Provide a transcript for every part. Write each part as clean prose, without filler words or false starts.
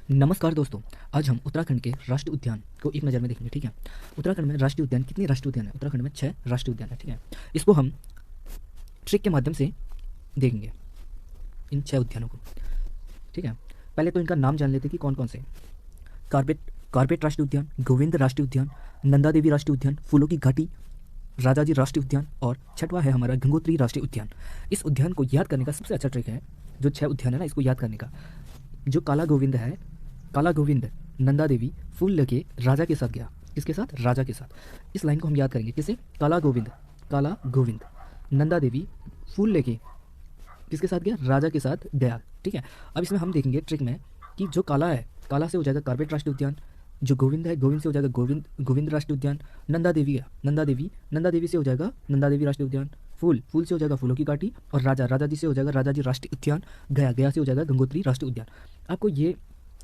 नमस्कार दोस्तों। आज हम उत्तराखंड के राष्ट्रीय उद्यान को एक नज़र में देखेंगे। ठीक है, उत्तराखंड में राष्ट्रीय उद्यान कितने राष्ट्रीय उद्यान है? उत्तराखंड में 6 राष्ट्रीय उद्यान है। ठीक है, इसको हम ट्रिक के माध्यम से देखेंगे, इन 6 उद्यानों को। ठीक है, पहले तो इनका नाम जान लेते हैं कि कौन कौन से। कार्बेट कार्बेट राष्ट्रीय उद्यान, गोविंद राष्ट्रीय उद्यान, नंदा देवी राष्ट्रीय उद्यान, फूलों की घाटी, राजाजी राष्ट्रीय उद्यान और छठवां है हमारा गंगोत्री राष्ट्रीय उद्यान। इस उद्यान को याद करने का सबसे अच्छा ट्रिक है, जो 6 उद्यान है ना, इसको याद करने का। जो काला गोविंद है, काला गोविंद नंदा देवी फूल लेके राजा के साथ गया। किसके साथ? राजा के साथ। इस लाइन को हम याद करेंगे किसे? काला गोविंद नंदा देवी फूल लेके किसके साथ गया? राजा के साथ गया। ठीक है, अब इसमें हम देखेंगे ट्रिक में कि जो काला है, काला से हो जाएगा कार्बेट राष्ट्रीय उद्यान। जो गोविंद है, गोविंद से हो जाएगा गोविंद राष्ट्रीय उद्यान। नंदा देवी से हो जाएगा नंदा देवी राष्ट्रीय उद्यान। फूल से हो जाएगा फूलों की घाटी। और राजा जी से हो जाएगा राजाजी राष्ट्रीय उद्यान। गया से हो जाएगा गंगोत्री राष्ट्रीय उद्यान। आपको ये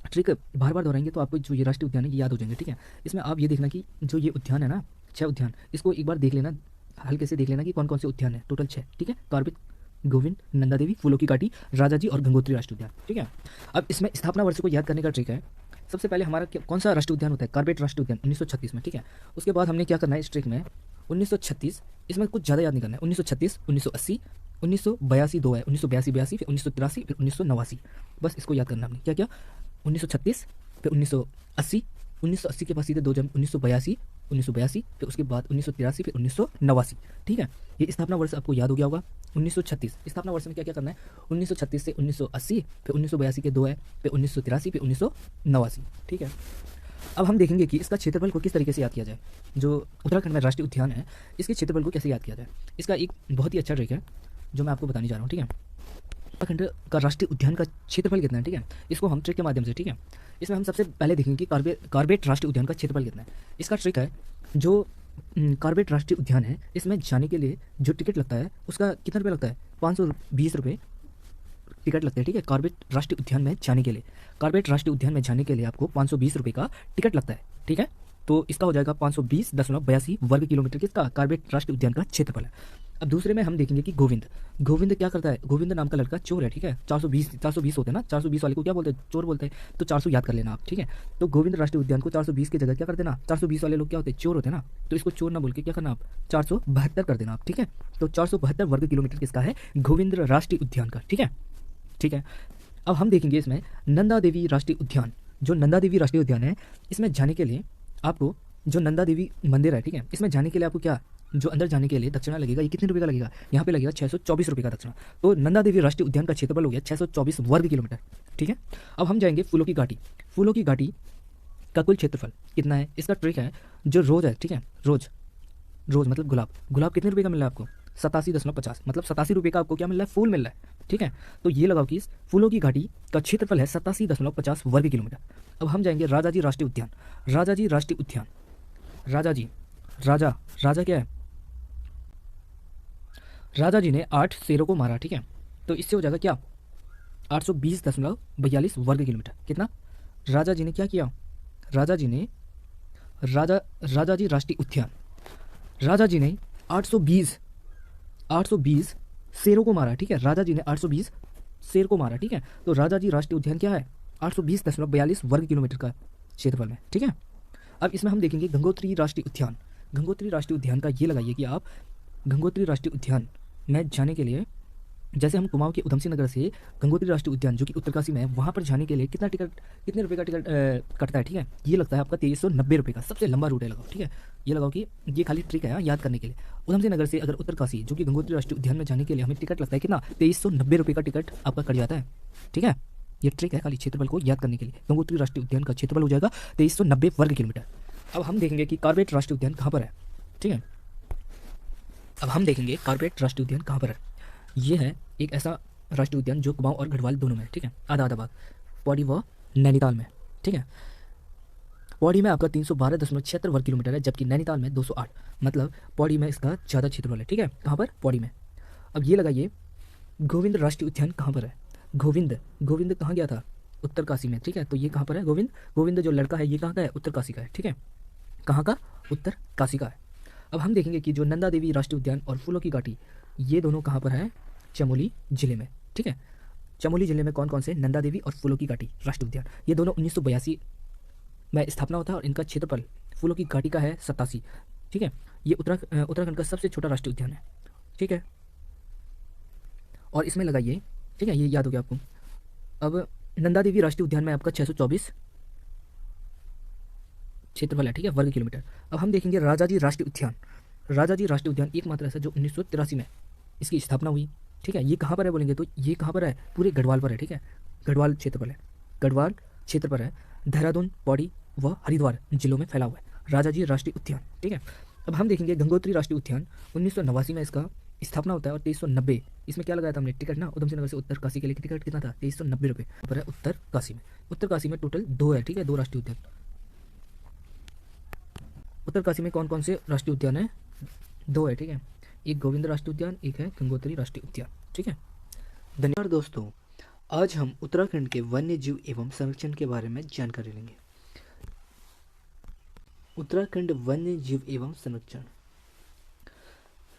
ट्रिक बार बार दोहराएंगे तो आपको जो ये राष्ट्रीय उद्यान है ये याद हो जाएंगे। ठीक है, इसमें आप ये देखना कि जो ये उद्यान है ना, 6 उद्यान, इसको एक बार देख लेना, हल्के से देख लेना कि कौन कौन से उद्यान है। टोटल 6। ठीक है, कार्बेट, गोविंद, नंदा देवी, फूलों की घाटी, राजाजी और गंगोत्री राष्ट्रीय उद्यान। ठीक है, अब इसमें स्थापना वर्ष को याद करने का ट्रिक है। सबसे पहले हमारा कौन सा राष्ट्रीय उद्यान होता है? कार्बेट राष्ट्रीय उद्यान 1936 में। ठीक है, उसके बाद हमने क्या करना है इस ट्रिक में? 1936, इसमें कुछ ज़्यादा याद नहीं करना है। 1936, 1980, 1982 दो है, 1982 फिर 1983 फिर 1989। बस इसको याद करना हमने। क्या क्या? 1936 फिर 1980 के पास सीधे 2 जम 1982 फिर उसके बाद 1983 फिर 1989। ठीक है, ये स्थापना वर्ष आपको याद हो गया होगा। 1936 स्थापना वर्ष में क्या क्या करना है? 1936 से 1980 फिर 1982 के 2 है, फिर 1983 फिर 1989। ठीक है, अब हम देखेंगे कि इसका क्षेत्रफल को किस तरीके से याद किया जाए। जो उत्तराखंड में राष्ट्रीय उद्यान है, इसके क्षेत्रफल को कैसे याद किया जाए, इसका एक बहुत ही अच्छा ट्रिक है जो मैं आपको बताने जा रहा हूँ। ठीक है, उत्तराखंड का राष्ट्रीय उद्यान का क्षेत्रफल कितना है? ठीक है, इसको हम ट्रिक के माध्यम से, ठीक है, इसमें हम सबसे पहले देखेंगे कि कार्बेट राष्ट्रीय उद्यान का क्षेत्रफल कितना है। इसका ट्रिक है, जो कार्बेट राष्ट्रीय उद्यान है, इसमें जाने के लिए जो टिकट लगता है उसका कितना रुपये लगता है? 520 रुपये टिकट लगता है। ठीक है, कार्बेट राष्ट्रीय उद्यान में जाने के लिए, कार्बेट राष्ट्रीय उद्यान में जाने के लिए आपको 520 रुपये का टिकट लगता है। ठीक है, तो इसका हो जाएगा 520.82 वर्ग किलोमीटर किसका? कार्बेट राष्ट्रीय उद्यान का क्षेत्रफल है। अब दूसरे में हम देखेंगे कि गोविंद क्या करता है? गोविंद नाम का लड़का चोर है। ठीक है, 420 होते हैं ना, 420 वाले को क्या बोलते हैं? चोर बोलते हैं। तो 400 याद कर लेना आप। ठीक है, तो गोविंद राष्ट्रीय उद्यान को 420 की जगह क्या कर देना? 420 वाले लोग क्या होते हैं? चोर होते हैं ना, तो इसको चोर ना बोल के क्या करना आप? 472 कर देना आप। ठीक है, तो 472 वर्ग किलोमीटर किसका है? गोविंद राष्ट्रीय उद्यान का। ठीक है, अब हम देखेंगे इसमें नंदा देवी राष्ट्रीय उद्यान। जो नंदा देवी राष्ट्रीय उद्यान है, इसमें जाने के लिए आपको, जो नंदा देवी मंदिर है, ठीक है, इसमें जाने के लिए आपको क्या, जो अंदर जाने के लिए दक्षिणा लगेगा, ये कितने रुपये का लगेगा? यहाँ पे लगेगा 624 रुपये का दक्षिणा। तो नंदा देवी राष्ट्रीय उद्यान का क्षेत्रफल हो गया 624 वर्ग किलोमीटर। ठीक है, अब हम जाएंगे फूलों की घाटी। फूलों की घाटी का कुल क्षेत्रफल कितना है? इसका ट्रिक है, जो रोज है, ठीक है, रोज मतलब गुलाब कितने रुपये का मिल रहा है आपको? 87.50, मतलब 87 रुपये का आपको क्या मिल रहा है? फूल मिल रहा है। ठीक है, तो ये लगाओ कि इस फूलों की घाटी का क्षेत्रफल है 87.50 वर्ग किलोमीटर। अब हम जाएंगे राजाजी राष्ट्रीय उद्यान। राजाजी राष्ट्रीय उद्यान, राजा क्या है? राजा जी ने 8 शेरों को मारा। ठीक है, तो इससे हो जाएगा क्या? 820.42 वर्ग किलोमीटर। कितना? राजा जी ने क्या किया? राजाजी राष्ट्रीय उद्यान, राजा जी ने 820 शेरों को मारा। ठीक है, राजा जी ने 820 शेर को मारा। ठीक है, तो राजाजी राष्ट्रीय उद्यान क्या है? 820.42 वर्ग किलोमीटर का क्षेत्रफल में। ठीक है, अब इसमें हम देखेंगे गंगोत्री राष्ट्रीय उद्यान। गंगोत्री राष्ट्रीय उद्यान का ये लगाइए कि आप गंगोत्री राष्ट्रीय उद्यान में जाने के लिए, जैसे हम कुमाऊं के उधम सिंह नगर से गंगोत्री राष्ट्रीय उद्यान जो कि उत्तरकाशी में है, वहाँ पर जाने के लिए कितने रुपये का टिकट कटता है? ठीक है, ये लगता है आपका 2390 रुपये का। सबसे लंबा रूट है, लगाओ। ठीक है, ये लगाओ कि ये खाली ट्रिक है याद करने के लिए। उधम सिंह नगर से अगर उत्तरकाशी जो कि गंगोत्री राष्ट्रीय उद्यान में जाने के लिए हमें टिकट लगता है कितना? 2390 रुपये का टिकट आपका कट जाता है। ठीक है, ये ट्रिक है खाली क्षेत्रफल को याद करने के लिए। गंगोत्री राष्ट्रीय उद्यान का क्षेत्रफल हो जाएगा 2390 वर्ग किलोमीटर। अब हम देखेंगे कि कार्बेट राष्ट्रीय उद्यान कहाँ पर है। ठीक है, अब हम देखेंगे कार्बेट राष्ट्रीय उद्यान कहाँ पर है। ये है एक ऐसा राष्ट्रीय उद्यान जो कुमाऊं और गढ़वाल दोनों में। ठीक है, आधा भाग पौड़ी व नैनीताल में। ठीक है, पौड़ी में आपका 312.76 वर्ग किलोमीटर है, जबकि नैनीताल में 208, मतलब पौड़ी में इसका ज़्यादा क्षेत्रफल है। ठीक है, कहाँ पर? पौड़ी में। अब ये लगाइए गोविंद राष्ट्रीय उद्यान कहाँ पर है। गोविंद कहाँ गया था? उत्तरकाशी में। ठीक है, तो ये कहाँ पर है? गोविंद जो लड़का है ये कहाँ का है? उत्तरकाशी का है। ठीक है, कहाँ का? उत्तरकाशी का है। अब हम देखेंगे कि जो नंदा देवी राष्ट्रीय उद्यान और फूलों की घाटी, ये दोनों कहाँ पर है? चमोली जिले में। ठीक है, चमोली जिले में कौन कौन से नंदा देवी और फूलों की घाटी राष्ट्रीय उद्यान? ये दोनों 1982 में स्थापना होता है और इनका क्षेत्रफल फूलों की घाटी का है 87। ठीक है, ये उत्तराखंड का सबसे छोटा राष्ट्रीय उद्यान है। ठीक है, और इसमें लगाइए, ठीक है, ये याद हो गया आपको। अब नंदा देवी राष्ट्रीय उद्यान में आपका 624 क्षेत्रफल है, ठीक है, वर्ग किलोमीटर। अब हम देखेंगे राजाजी राष्ट्रीय उद्यान। राजाजी राष्ट्रीय उद्यान एकमात्र ऐसा जो 1983 में इसकी स्थापना हुई। ठीक है, ये कहाँ पर है बोलेंगे तो ये कहाँ पर है, पूरे गढ़वाल पर है। ठीक है, गढ़वाल क्षेत्र पर है, गढ़वाल क्षेत्र पर है, देहरादून, पौड़ी व हरिद्वार जिलों में फैला हुआ है राजाजी राष्ट्रीय उद्यान। ठीक है, अब हम देखेंगे गंगोत्री राष्ट्रीय उद्यान 1989 में इसका स्थापना होता है और 2390 इसमें क्या लगाया था हमने टिकट ना, उधम सिंह नगर से उत्तर काशी के लिए टिकट कितना था, 2390 रुपये पर है उत्तर काशी में। उत्तर काशी में टोटल 2 है, ठीक है, 2 राष्ट्रीय उद्यान। उत्तर काशी में कौन कौन से राष्ट्रीय उद्यान है? 2 है, ठीक है, एक गोविंद राष्ट्रीय उद्यान, एक है गंगोत्री राष्ट्रीय उद्यान। ठीक है, धन्यवाद दोस्तों। आज हम उत्तराखंड के वन्य जीव एवं संरक्षण के बारे में जानकारी लेंगे। उत्तराखंड वन्य जीव एवं संरक्षण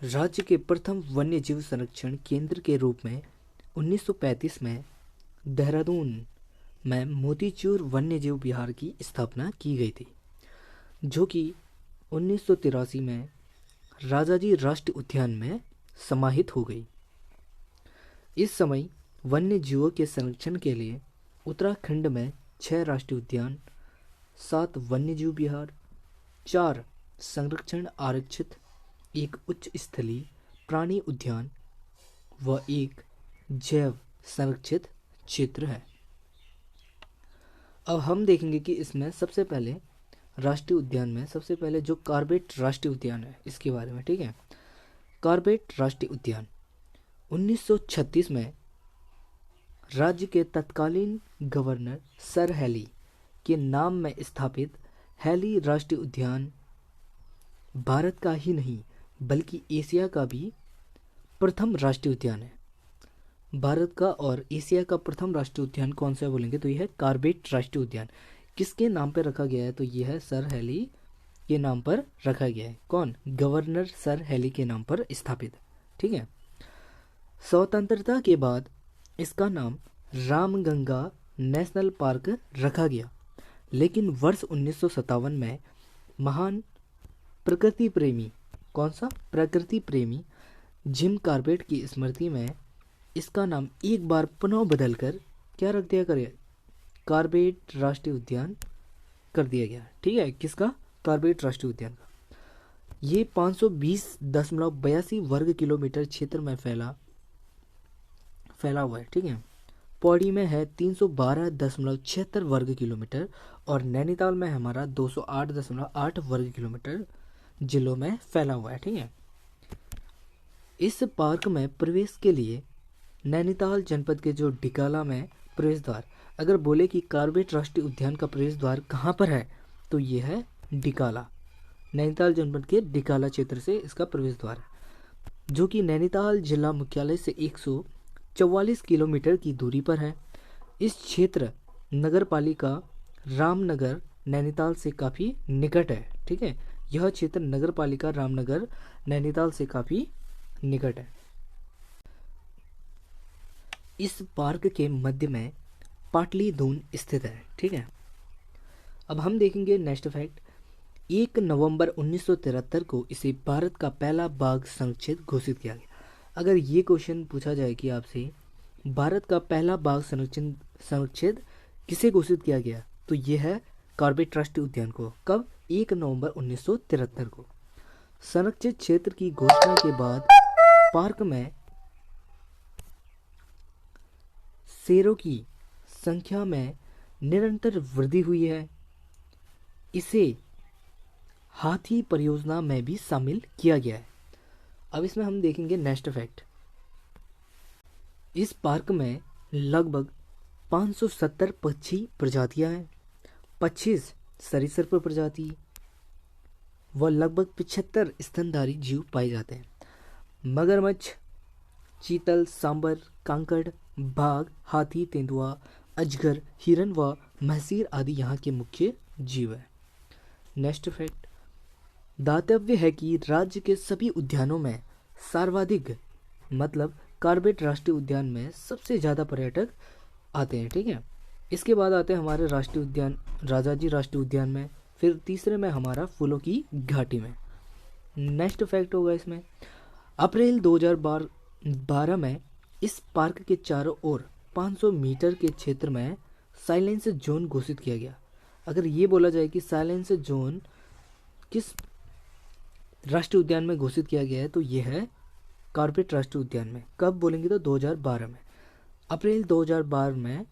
राज्य के प्रथम वन्य जीव संरक्षण केंद्र के रूप में 1935 में देहरादून में मोतीचूर वन्य जीव विहार की स्थापना की गई थी, जो कि 1983 में राजाजी राष्ट्रीय उद्यान में समाहित हो गई। इस समय वन्य जीवों के संरक्षण के लिए उत्तराखंड में 6 राष्ट्रीय उद्यान, 7 वन्य जीव विहार, 4 संरक्षण आरक्षित, 1 उच्च स्थलीय प्राणी उद्यान व 1 जैव संरक्षित क्षेत्र है। अब हम देखेंगे कि इसमें सबसे पहले राष्ट्रीय उद्यान में सबसे पहले जो कॉर्बेट राष्ट्रीय उद्यान है इसके बारे में। ठीक है, कॉर्बेट राष्ट्रीय उद्यान 1936 में राज्य के तत्कालीन गवर्नर सर हेली के नाम में स्थापित हेली राष्ट्रीय उद्यान भारत का ही नहीं बल्कि एशिया का भी प्रथम राष्ट्रीय उद्यान है। भारत का और एशिया का प्रथम राष्ट्रीय उद्यान कौन सा है बोलेंगे तो यह है कॉर्बेट राष्ट्रीय उद्यान। किसके नाम पर रखा गया है तो यह है सर हेली के नाम पर रखा गया है। कौन? गवर्नर सर हेली के नाम पर स्थापित। ठीक है, स्वतंत्रता के बाद इसका नाम रामगंगा नेशनल पार्क रखा गया, लेकिन वर्ष 1957 में महान प्रकृति प्रेमी, कौन सा? प्रकृति प्रेमी जिम कॉर्बेट की स्मृति में इसका नाम एक बार पुनः बदलकर क्या रख दिया करे? कॉर्बेट राष्ट्रीय उद्यान कर दिया गया। ठीक है, किसका? कॉर्बेट राष्ट्रीय उद्यान का। ये 520.82 वर्ग किलोमीटर क्षेत्र में फैला हुआ है। ठीक है, पौड़ी में है 312.76 वर्ग किलोमीटर और नैनीताल में हमारा 208.8 वर्ग किलोमीटर जिलों में फैला हुआ है। ठीक है, इस पार्क में प्रवेश के लिए नैनीताल जनपद के जो डिकाला में प्रवेश द्वार, अगर बोले कि कॉर्बेट राष्ट्रीय उद्यान का प्रवेश द्वार कहाँ पर है तो ये है डिकाला। नैनीताल जनपद के डिकाला क्षेत्र से इसका प्रवेश द्वार है, जो कि नैनीताल जिला मुख्यालय से 144 किलोमीटर की दूरी पर है। इस क्षेत्र नगर पालिका रामनगर नैनीताल से काफ़ी निकट है। ठीक है, यह क्षेत्र नगर पालिका रामनगर नैनीताल से काफ़ी निकट है। इस पार्क के मध्य में पाटली दून स्थित है। ठीक है, अब हम देखेंगे नेक्स्ट फैक्ट। 1 नवंबर 1973 को इसे भारत का पहला बाघ संरक्षित घोषित किया गया। अगर ये क्वेश्चन पूछा जाए कि आपसे भारत का पहला बाघ संरक्षित किसे घोषित किया गया तो ये है कॉर्बेट राष्ट्रीय उद्यान को। कब? 1 नवंबर 1973 को। संरक्षित क्षेत्र की घोषणा के बाद पार्क में शेरों की संख्या में निरंतर वृद्धि हुई है। इसे हाथी परियोजना में भी शामिल किया गया है। अब इसमें हम देखेंगे नेक्स्ट फैक्ट। इस पार्क में लगभग 570 पक्षी प्रजातियां हैं, 25 सरीसृप प्रजाति व लगभग 75 स्तनधारी जीव पाए जाते हैं। मगरमच्छ, चीतल, सांबर, कांकड़, बाघ, हाथी, तेंदुआ, अजगर, हिरन व महसीर आदि यहाँ के मुख्य जीव है। Next fact. दातव्य है कि राज्य के सभी उद्यानों में सर्वाधिक मतलब कॉर्बेट राष्ट्रीय उद्यान में सबसे ज़्यादा पर्यटक आते हैं, ठीक है। इसके बाद आते हैं हमारे राष्ट्रीय उद्यान राजाजी राष्ट्रीय उद्यान में, फिर तीसरे में हमारा फूलों की घाटी में। नेक्स्ट फैक्ट होगा इसमें, अप्रैल 2012 में इस पार्क के चारों ओर 500 मीटर के क्षेत्र में साइलेंस जोन घोषित किया गया। अगर ये बोला जाए कि साइलेंस जोन किस राष्ट्रीय उद्यान में घोषित किया गया है, तो यह है कॉर्बेट राष्ट्रीय उद्यान में। कब बोलेंगे तो 2012 में, अप्रैल 2012 में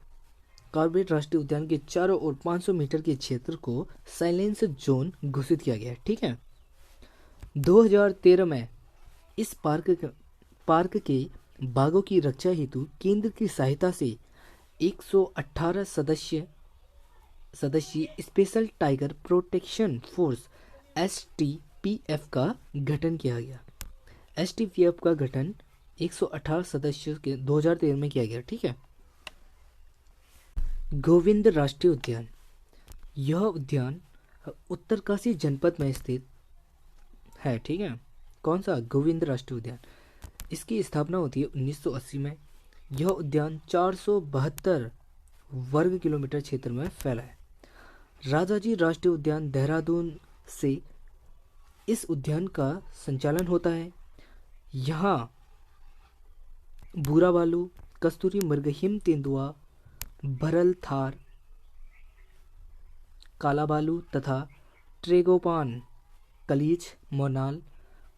कॉर्बेट राष्ट्रीय उद्यान के चारों ओर 500 मीटर के क्षेत्र को साइलेंस जोन घोषित किया गया है, ठीक है। 2013 में इस पार्क के बाघों की रक्षा हेतु केंद्र की सहायता से 118 सदस्यीय special tiger protection force STPF का गठन किया गया। STPF का गठन 118 सदस्यों के 2013 में किया गया, ठीक है। गोविंद राष्ट्रीय उद्यान, यह उद्यान उत्तरकाशी जनपद में स्थित है, ठीक है। कौन सा? गोविंद राष्ट्रीय उद्यान। इसकी स्थापना होती है 1980 में। यह उद्यान 472 वर्ग किलोमीटर क्षेत्र में फैला है। राजाजी राष्ट्रीय उद्यान देहरादून से इस उद्यान का संचालन होता है। यहाँ भूरा भालू, कस्तूरी मृग, हिम तेंदुआ, भरल थार, काला भालू तथा ट्रेगोपान, कलीच, मोनाल,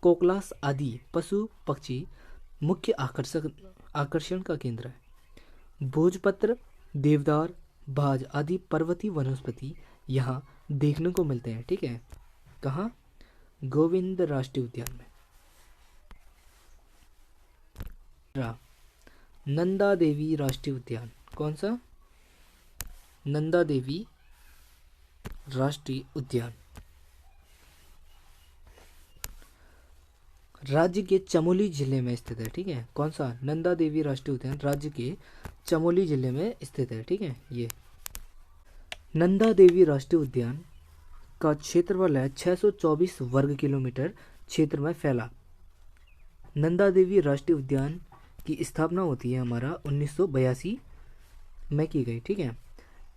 कोकलास आदि पशु पक्षी मुख्य आकर्षण का केंद्र है। भोजपत्र, देवदार, बाज आदि पर्वतीय वनस्पति यहाँ देखने को मिलते हैं, ठीक है। कहाँ? गोविंद राष्ट्रीय उद्यान में। नंदा देवी राष्ट्रीय उद्यान, कौन सा? नंदा देवी राष्ट्रीय उद्यान राज्य के चमोली जिले में स्थित है, ठीक है। कौन सा? नंदा देवी राष्ट्रीय उद्यान राज्य के चमोली जिले में स्थित है, ठीक है। ये नंदा देवी राष्ट्रीय उद्यान का क्षेत्रफल है 624 वर्ग किलोमीटर क्षेत्र में फैला। नंदा देवी राष्ट्रीय उद्यान की स्थापना होती है हमारा 1982 में की गई, ठीक है।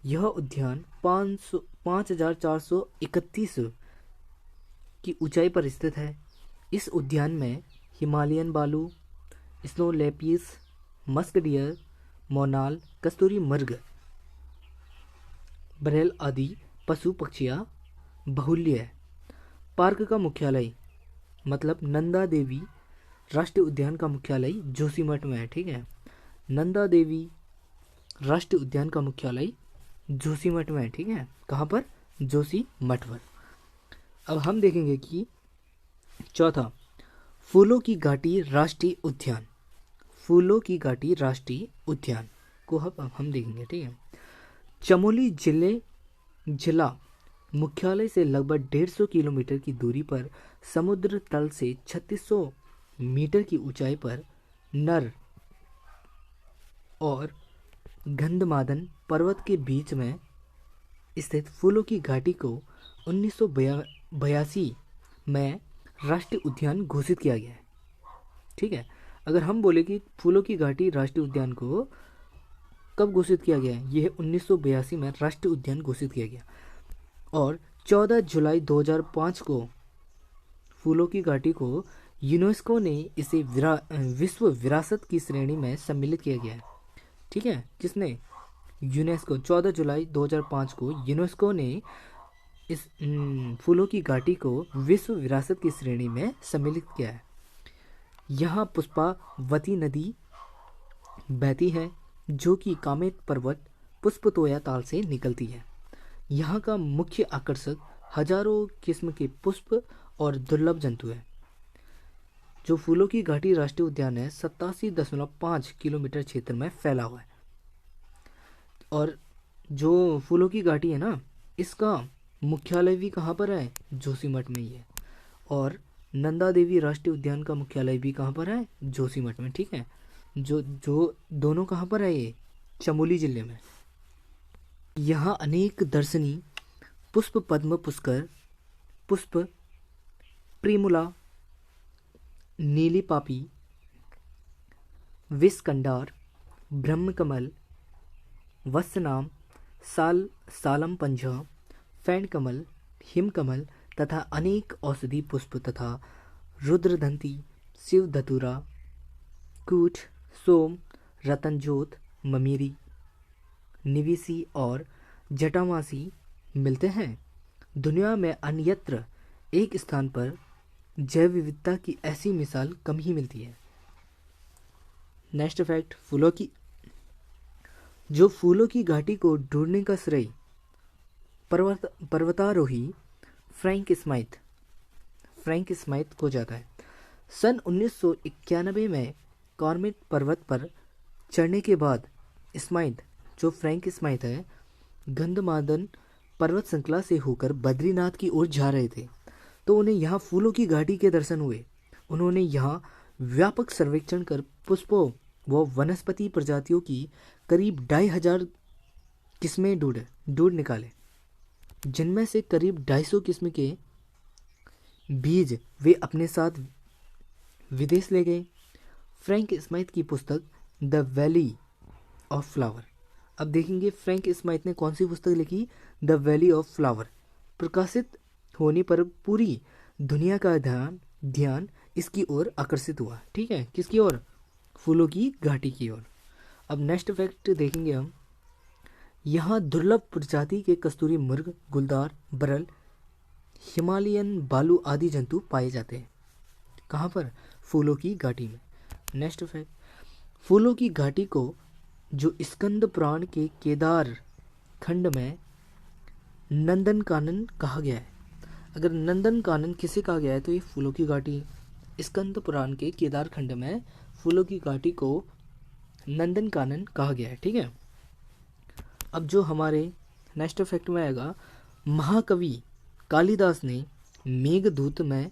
यह उद्यान 5431 की ऊंचाई पर स्थित है। इस उद्यान में हिमालयन भालू, स्नो लेपिस, मस्क डियर, मोनाल, कस्तूरी मृग, बरेल आदि पशु पक्षियाँ बहुल्य है। पार्क का मुख्यालय मतलब नंदा देवी राष्ट्रीय उद्यान का मुख्यालय जोशीमठ में है, ठीक है। नंदा देवी राष्ट्रीय उद्यान का मुख्यालय जोशीमठ में है, ठीक है। कहाँ पर? जोशीमठ पर। अब हम देखेंगे कि चौथा, फूलों की घाटी राष्ट्रीय उद्यान। फूलों की घाटी राष्ट्रीय उद्यान को हम देखेंगे, ठीक है। चमोली जिला मुख्यालय से लगभग 150 किलोमीटर की दूरी पर समुद्र तल से 3600 मीटर की ऊंचाई पर नर और गंधमादन पर्वत के बीच में स्थित फूलों की घाटी को 1982 में राष्ट्रीय उद्यान घोषित किया गया है, ठीक है। अगर हम बोले कि फूलों की घाटी राष्ट्रीय उद्यान को कब घोषित किया गया है, यह 1982 में राष्ट्रीय उद्यान घोषित किया गया और 14 जुलाई 2005 को फूलों की घाटी को यूनेस्को ने इसे विश्व विरासत की श्रेणी में सम्मिलित किया गया है, ठीक है। किसने? यूनेस्को। 14 जुलाई 2005 को यूनेस्को ने इस फूलों की घाटी को विश्व विरासत की श्रेणी में सम्मिलित किया है। यहाँ पुष्पावती नदी बहती है जो कि कामेत पर्वत पुष्पतोया ताल से निकलती है। यहाँ का मुख्य आकर्षक हजारों किस्म के पुष्प और दुर्लभ जंतु है। जो फूलों की घाटी राष्ट्रीय उद्यान है 87.5 किलोमीटर क्षेत्र में फैला हुआ है। और जो फूलों की घाटी है ना, इसका मुख्यालय भी कहाँ पर है? जोशीमठ में ही है। और नंदा देवी राष्ट्रीय उद्यान का मुख्यालय भी कहाँ पर है? जोशीमठ में, ठीक है। जो दोनों कहाँ पर है? ये चमोली जिले में। यहाँ अनेक दर्शनीय पुष्प पद्म पुष्कर, पुष्प प्रिमुला, नीली पापी, विस्कंडार, ब्रह्मकमल, वत्सनाम, सालम पंजा, फैन कमल, हिमकमल तथा अनेक औषधि पुष्प तथा रुद्रदंती, शिव धतूरा, कूट, सोम, रतनजोत, ममीरी, निविसी और जटामासी मिलते हैं। दुनिया में अन्यत्र एक स्थान पर जैव विविधता की ऐसी मिसाल कम ही मिलती है। नेक्स्ट फैक्ट, फूलों की घाटी को ढूंढने का श्रेय पर्वतारोही फ्रैंक स्माइथ को जाता है। सन 1991 में कॉर्बेट पर्वत पर चढ़ने के बाद फ्रैंक स्माइथ है, गंधमादन पर्वत श्रृंखला से होकर बद्रीनाथ की ओर जा रहे थे, तो उन्हें यहाँ फूलों की घाटी के दर्शन हुए। उन्होंने यहाँ व्यापक सर्वेक्षण कर पुष्पों व वनस्पति प्रजातियों की करीब 2500 किस्में ढूंढ निकाले, जिनमें से करीब 250 किस्म के बीज वे अपने साथ विदेश ले गए। फ्रैंक स्माइथ की पुस्तक द वैली ऑफ फ्लावर। अब देखेंगे फ्रैंक स्माइथ ने कौन सी पुस्तक लिखी, द वैली ऑफ फ्लावर। प्रकाशित होने पर पूरी दुनिया का ध्यान इसकी ओर आकर्षित हुआ। ठीक है, किसकी ओर, फूलों की घाटी की ओर। अब नेक्स्ट फैक्ट देखेंगे हम, यहाँ दुर्लभ प्रजाति के कस्तूरी मुर्ग, गुलदार, बरल, हिमालयन बालू आदि जंतु पाए जाते हैं। कहाँ पर, फूलों की घाटी में। नेक्स्ट फैक्ट, फूलों की घाटी को जो स्कंद पुराण के केदार खंड में नंदनकानन कहा गया है। अगर नंदनकानन किसे कहा गया है तो ये फूलों की घाटी। स्कंद पुराण के केदार खंड में फूलों की घाटी को नंदनकानन कहा गया है। ठीक है, अब जो हमारे नेक्स्ट फैक्ट में आएगा, महाकवि कालिदास ने मेघदूत में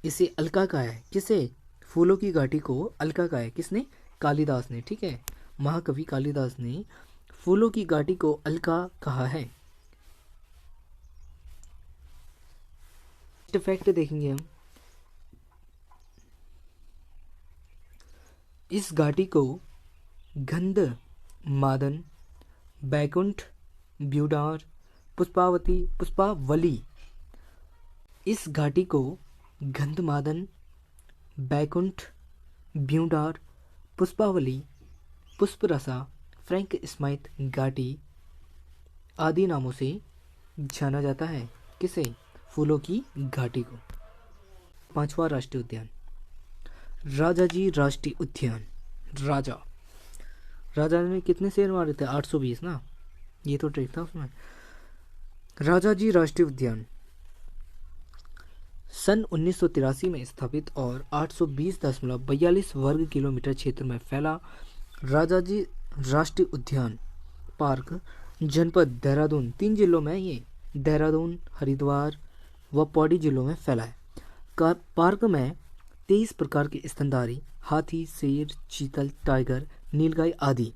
इसे अलका कहा है। किसे, फूलों की घाटी को अलका कहा है। किसने, कालिदास ने। ठीक है, महाकवि कालिदास ने फूलों की घाटी को अलका कहा है। नेक्स्ट फैक्ट देखेंगे हम, इस घाटी को गंध मादन, बैकुंठ, ब्यूडार, पुष्पावली। इस घाटी को गंधमादन, बैकुंठ, ब्यूडार, पुष्पावली, पुष्परसा, फ्रैंक स्माइथ घाटी आदि नामों से जाना जाता है। किसे, फूलों की घाटी को। 5वां राष्ट्रीय उद्यान, राजाजी राष्ट्रीय उद्यान। राजा ने कितने शेर मारे थे, 820 ना, ये तो ट्रिक था उसमें। राजाजी राष्ट्रीय उद्यान सन 1983 में स्थापित और 820.42 वर्ग किलोमीटर क्षेत्र में फैला राजाजी राष्ट्रीय उद्यान पार्क जनपद देहरादून, 3 जिलों में, ये देहरादून, हरिद्वार व पौड़ी जिलों में फैला है। पार्क में 23 प्रकार के स्तनधारी हाथी, शेर, चीतल, टाइगर, नीलगाय आदि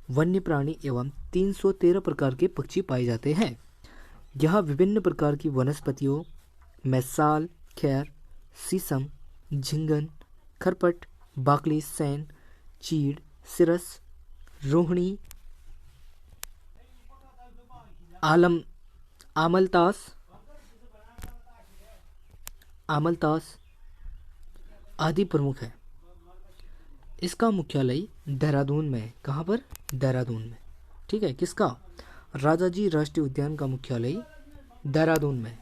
वन्य प्राणी एवं 313 प्रकार के पक्षी पाए जाते हैं। यहाँ विभिन्न प्रकार की वनस्पतियों में साल, खैर, शीशम, झिंगन, खरपट, बाकली, सैन, चीड़, सिरस, रोहिणी, आमलतास आदि प्रमुख है। इसका मुख्यालय देहरादून में है। कहाँ पर, देहरादून में। ठीक है, किसका, राजाजी राष्ट्रीय उद्यान का मुख्यालय देहरादून में।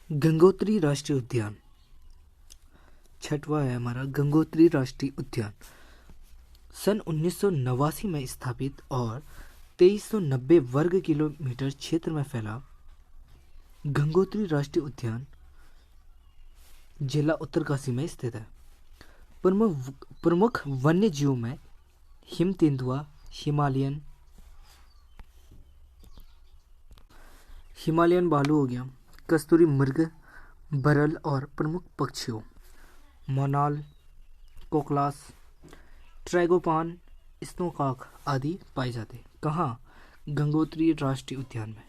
गंगोत्री राष्ट्रीय उद्यान 6वां है हमारा, गंगोत्री राष्ट्रीय उद्यान। सन 1989 में स्थापित और 2390 वर्ग किलोमीटर क्षेत्र में फैला गंगोत्री राष्ट्रीय उद्यान जिला उत्तरकाशी में स्थित है। प्रमुख वन्य जीवों में हिम तेंदुआ, हिमालयन बालू हो गया, कस्तूरी मृग, बरल और प्रमुख पक्षियों मोनाल, कोकलास, ट्रैगोपान, स्नोकॉक आदि पाए जाते हैं। कहाँ, गंगोत्री राष्ट्रीय उद्यान में।